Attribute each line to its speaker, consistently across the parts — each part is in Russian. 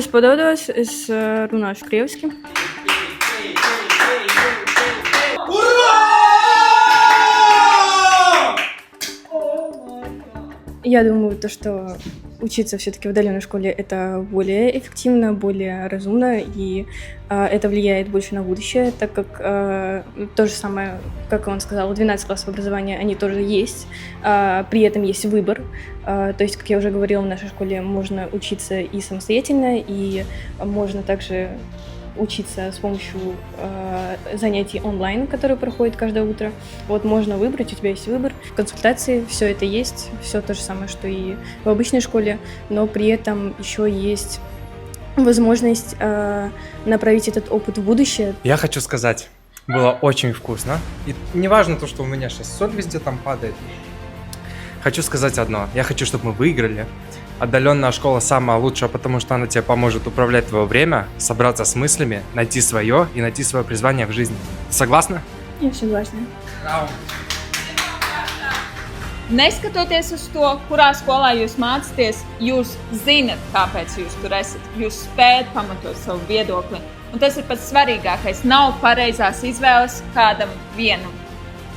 Speaker 1: Сподобалось, runāšu krieviski. Я думаю, то, что учиться все-таки в удаленной школе это более эффективно, более разумно, и это влияет больше на будущее, так как то же самое, как он сказал, 12 классов образования, они тоже есть, при этом есть выбор. То есть, как я уже говорила, в нашей школе можно учиться и самостоятельно, и можно также учиться с помощью занятий онлайн, которые проходят каждое утро. Вот можно выбрать, у тебя есть выбор, консультации, все это есть, все то же самое, что и в обычной школе, но при этом еще есть возможность направить этот опыт в будущее.
Speaker 2: Я хочу сказать, было очень вкусно. И не важно то, что у меня сейчас соль везде там падает. Хочу сказать одно. Я хочу, чтобы мы выиграли. Отдаленная школа самая лучшая, потому что она тебе поможет управлять твое время, собраться с мыслями, найти свое и найти свое призвание в жизни. Согласна?
Speaker 1: Я согласна.
Speaker 3: Neskatoties uz to, kurā skolā jūs mācāties, jūs zinat, kāpēc jūs tur esat. Jūs spējat pamatot savu viedokli. Un tas ir pats svarīgākais. Nav pareizās izvēles kādam vienam.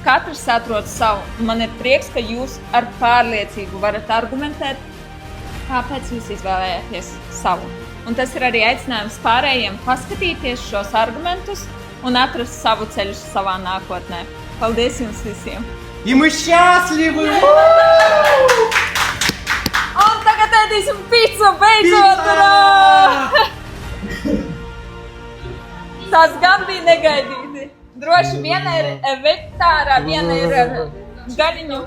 Speaker 3: Katrs atrod savu. Man ir prieks, ka jūs ar pārliecību varat argumentēt, kāpēc jūs izvēlējāties savu. Un tas ir arī aicinājums pārējiem paskatīties šos argumentus un atrast savu ceļu savā nākotnē. Paldies jums visiem!
Speaker 2: И мы счастливы!
Speaker 3: Un tagad ēdīsim pizzu beidzot! Urā! Tas gan bija negaidīti. Droši viena ir vegetārā, viena ir gaļiņu.